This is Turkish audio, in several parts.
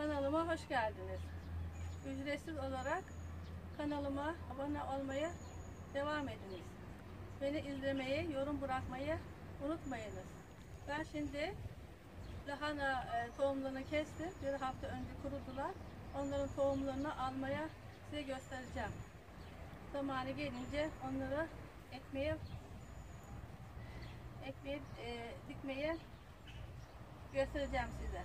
Kanalıma hoş geldiniz. Ücretsiz olarak kanalıma abone olmaya devam ediniz. Beni izlemeyi, yorum bırakmayı unutmayınız. Ben şimdi lahana tohumlarını kestim. Bir hafta önce kurudular. Onların tohumlarını almaya size göstereceğim. Zamanı gelince onları ekmeye dikmeye göstereceğim size.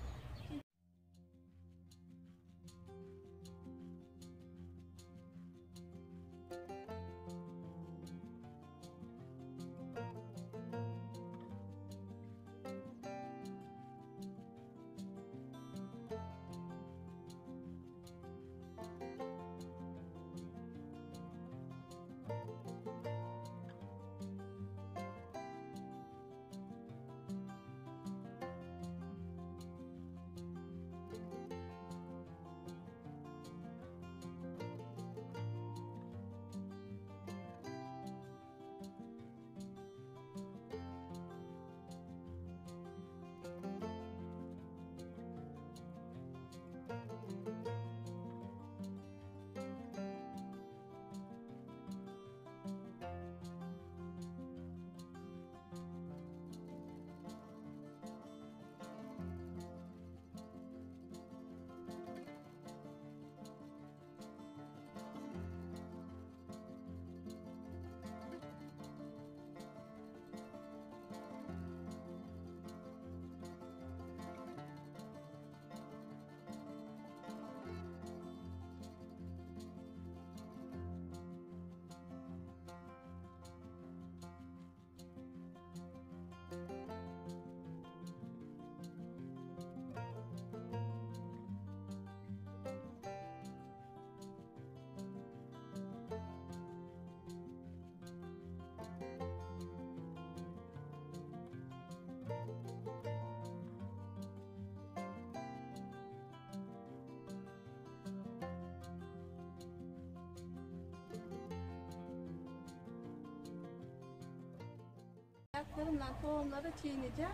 Ayaklarımla tohumları çiğneyeceğim.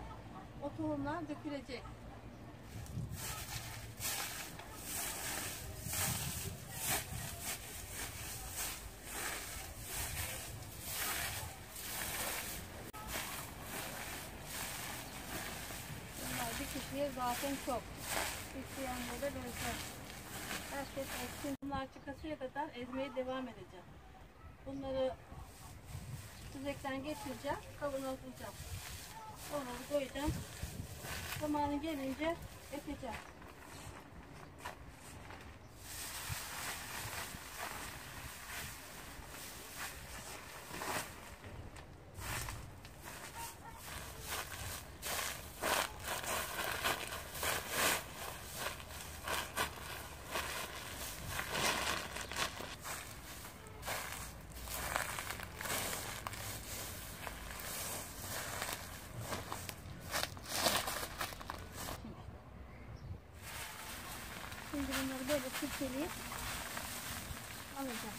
O tohumlar dökülecek. Bunlar bir kişiye zaten çok. İsteyenlere de böyle. Herkes eksin. Bunlar çıkasıya kadar ezmeye devam edeceğim. Bunları süzekten geçireceğim, kavanozlayacağım. Onları koyacağım. Zamanı gelince ekeceğim. Şimdi bunları böyle sürteleyip alacağım.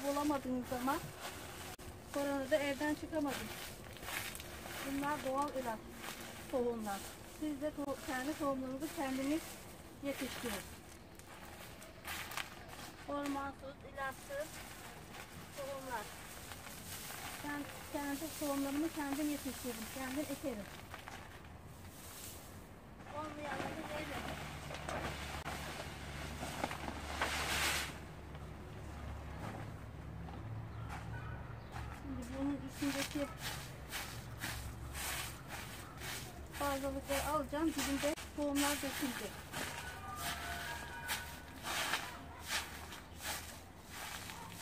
Bulamadığım zaman koronada evden çıkamadım. Bunlar doğal ilaç tohumlar. Siz de kendi tohumlarınızı kendiniz yetiştirin. Hormonsuz, ilaçsız tohumlar. Ben kendi tohumlarımı kendim yetiştiririm, kendim ekerim. Olmayanları veririm. Bunun üstündeki fazlalıkları alacağım. Dibinde tohumlar dökülecek.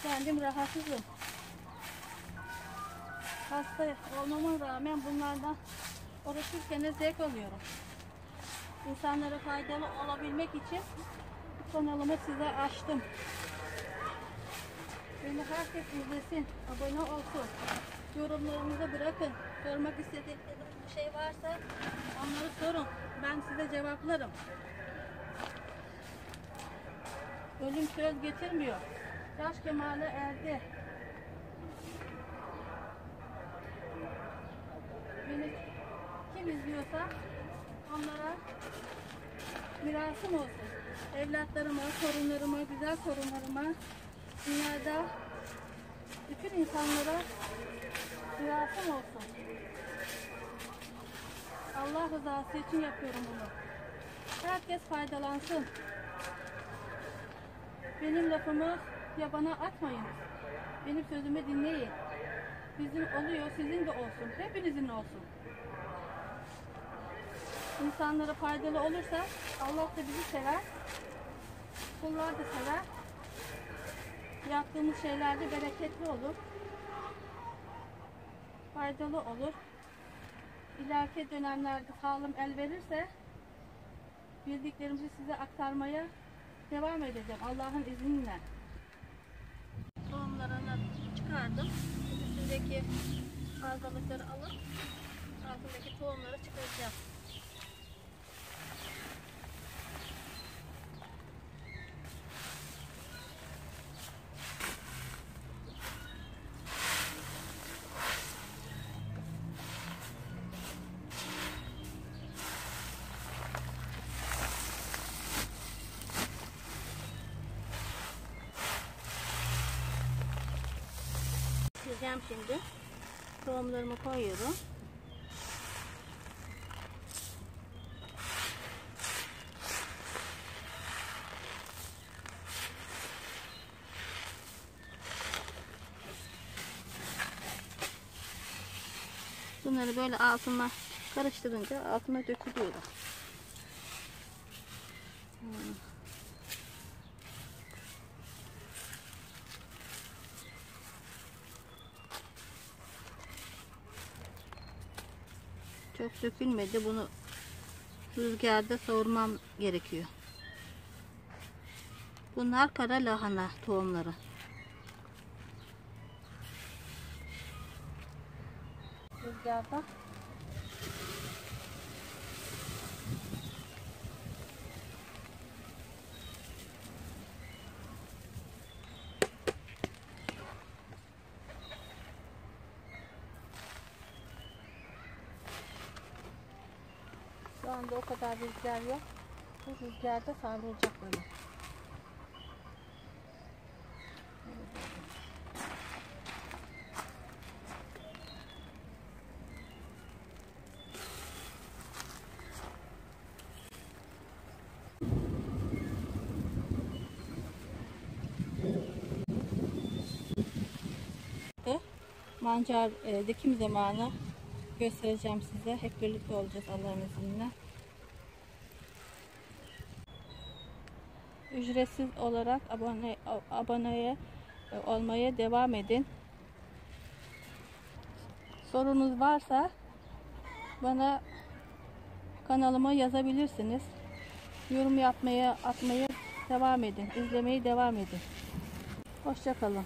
Kendim rahatsızım. Hasta olmama rağmen bunlardan uğraşırken zevk alıyorum. İnsanlara faydalı olabilmek için bu kanalımı size açtım. Beni Bunu herkes izlesin, abone olsun. Yorumlarınızı bırakın. Sormak istedikleriniz bir şey varsa onları sorun. Ben size cevaplarım. Ölüm söz getirmiyor. Yaş kemale erdi. Beni kim izliyorsa onlara mirasım olsun. Evlatlarıma, torunlarıma, güzel torunlarıma, dünyada bütün insanlara mirasım olsun. Allah rızası için yapıyorum bunu. Herkes faydalansın. Benim lafımı yabana atmayın. Benim sözümü dinleyin. Bizim oluyor, sizin de olsun. Hepinizin olsun. İnsanlara faydalı olursa Allah da bizi sever. Kullar da sever. Yaptığımız şeyler de bereketli olur. Faydalı olur. İleriki dönemlerde sağlığım el verirse bildiklerimizi size aktarmaya devam edeceğim Allah'ın izniyle. Tohumlarını çıkardım. Üstündeki fazlalıkları alıp altındaki tohumları çıkaracağım. Sileceğim şimdi. Tohumlarımı koyuyorum. Bunları böyle altına karıştırınca altına dökülüyor. Çok dökülmedi. Bunu rüzgarda savurmam gerekiyor. Bunlar kara lahana tohumları. Rüzgarda şu anda o kadar rüzgar yok. Bu rüzgarda savrulacak böyle. Mancar dikim zamanı göstereceğim size. Hep birlikte olacağız Allah'ın izniyle. Ücretsiz olarak abone olmaya devam edin. Sorunuz varsa bana kanalıma yazabilirsiniz. Yorum atmaya devam edin. İzlemeye devam edin. Hoşça kalın.